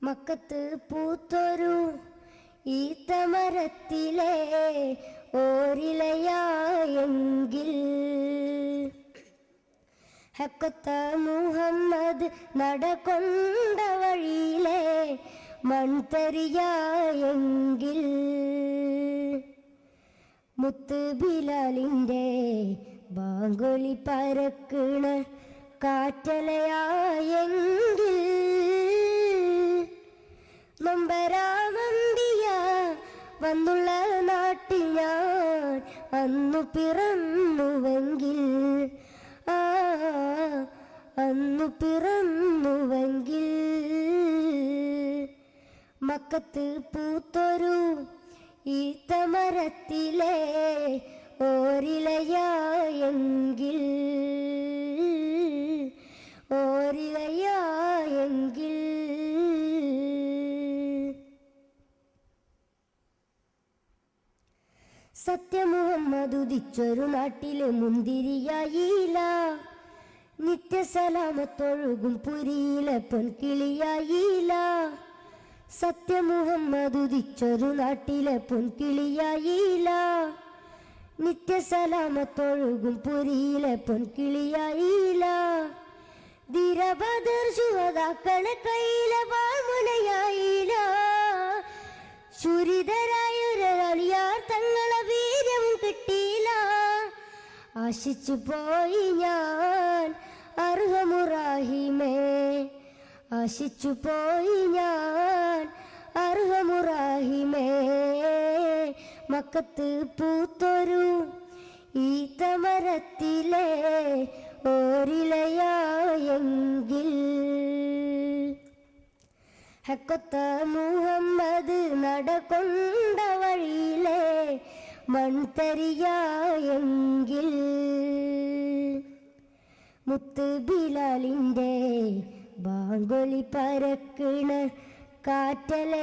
മക്കത്ത് പൂത്തൊരു ഈത്തമരത്തിലെ ഓരിലയായെങ്കിൽ ഹക്കത്ത മുഹമ്മദ് നടകൊണ്ട വഴിയിലെ മൺതരിയായെങ്കിൽ മുത്ത് ബിലാലിൻ്റെ ബാങ്കൊലി പരക്കണ കാറ്റലയായെങ്കിൽ നൊമ്പരാമന്തിയ വന്നുള്ള നാട്ടിൽ ഞാൻ അന്നു പിറന്നുവെങ്കിൽ അന്നു പിറന്നുവെങ്കിൽ മക്കത്ത് പൂത്തൊരു ഈത്തമരത്തിലെ ഓരിലയായെങ്കിൽ ഓരിലയായെങ്കിൽ സത്യമുഹമ്മദ് ഉദിച്ചൊരു നാട്ടിലെ മുന്തിരിയായില്ല, നിത്യസലാമത്തൊഴുകും പുരിയിലെ പൊൻകിളിയായില്ല. സത്യമുഹമ്മദ് ഉദിച്ചൊരു നാട്ടിലെ പൊൻകിളിയായില്ല, നിത്യസലാമത്തൊഴുകും പുരിയിലെ പൊൻകിളിയായില്ല. ധീരബദർ ശുഹദാക്കളെ കയ്യിലെ വാൾമുനയായില്ല, ശൂരിതരായൊരാളിയാർ തങ്ങളെ വീര്യം കിട്ടിയില്ല. ആശിച്ചു പോയി ഞാൻ അർഹമുറാഹിമേ, ആശിച്ചു പോയി ഞാൻ അർഹമുറാഹിമേ. മക്കത്ത് പൂത്തൊരു ഈത്തമരത്തിലെ ഓരിലയായെങ്കിൽ ഹക്കത്ത മുഹമ്മദ് നടകൊണ്ട വഴിയിലെ മൺതരിയായെങ്കിൽ മുത്ത് ബിലാലിൻ്റെ ബാങ്കൊലി പരക്കണ കാറ്റലയായെങ്കിൽ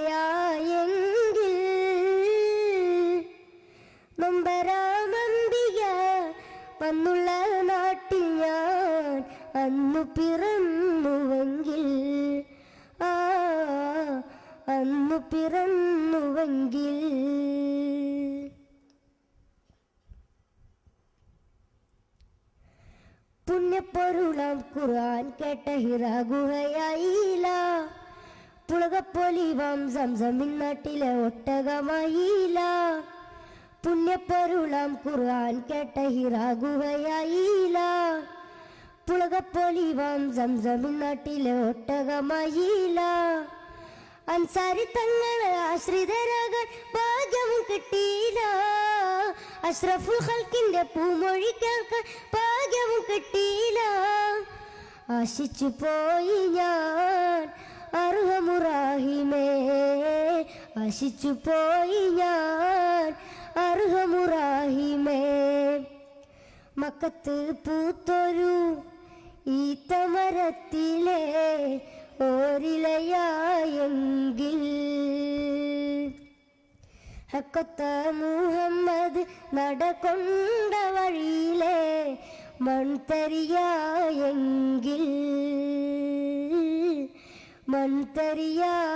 നൊമ്പരാമന്തിയ വന്നുള്ള നാട്ടിൽ ഞാൻ അന്നു പിറന്നുവെങ്കിൽ അന്നു പിറന്നുവെങ്കിൽ പുണ്യപ്പൊരുളാം ഖുർആൻ കേട്ട ഹിറാ ഗുഹയായില്ല, പുളകപ്പൊലിവാം സംസമിൻ നാട്ടിലെ ഒട്ടകമായില്ല. പുണ്യപ്പൊരുളാം ഖുർആൻ കേട്ട ഹിറാ ഗുഹയായില്ല, പുളകപ്പൊലിവാം സംസമിൻ നാട്ടിലെ ഒട്ടകമായില്ല. അൻസാരി തങ്ങളെ ആശ്രിതരാകാൻ ഭാഗ്യവും കിട്ടിയില്ല, അഷ്റഫുൽ ഖൽക്കിന്റെ പൂമൊഴി കേൾക്കാൻ ഭാഗ്യവും കിട്ടിയില്ല. ആശിച്ചു പോയി ഞാൻ അർഹമുറാഹിമേ, ആശിച്ചു പോയി ഞാൻ അർഹമുറാഹിമേ. മക്കത്ത് പൂത്തൊരു ഈത്തമരത്തിലെ ഓരിലയായെങ്കിൽ ഹക്കത്ത മുഹമ്മദ് നടകൊണ്ട വഴിയിലെ മൺതരിയായെങ്കിൽ മൺതരിയായെങ്കിൽ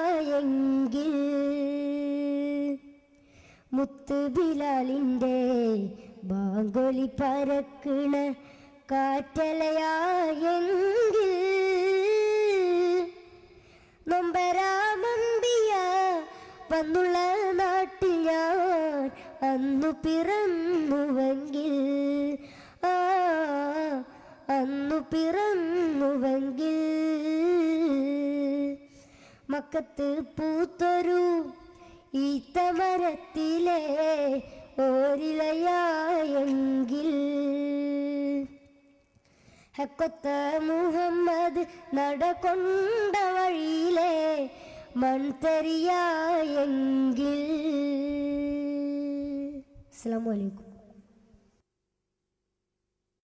മുത്ത് ബിലാലിൻ്റെ ബാങ്കൊലി പരക്കണ കാറ്റലയായെങ്കിൽ നൊമ്പരാമന്തിയ വന്നുള്ള നാട്ടിൽ ഞാൻ അന്നു പിറന്നുവെങ്കിൽ അന്നു പിറന്നുവെങ്കിൽ മക്കത്ത് പൂത്തൊരു ഈത്തമരത്തിലെ ഓരിലയായെങ്കിൽ ഹക്കത്ത മുഹമ്മദ് നടകൊണ്ട വഴിയിലെ മൺതരിയായെങ്കിൽ. അസ്സലാമു അലൈക്കും.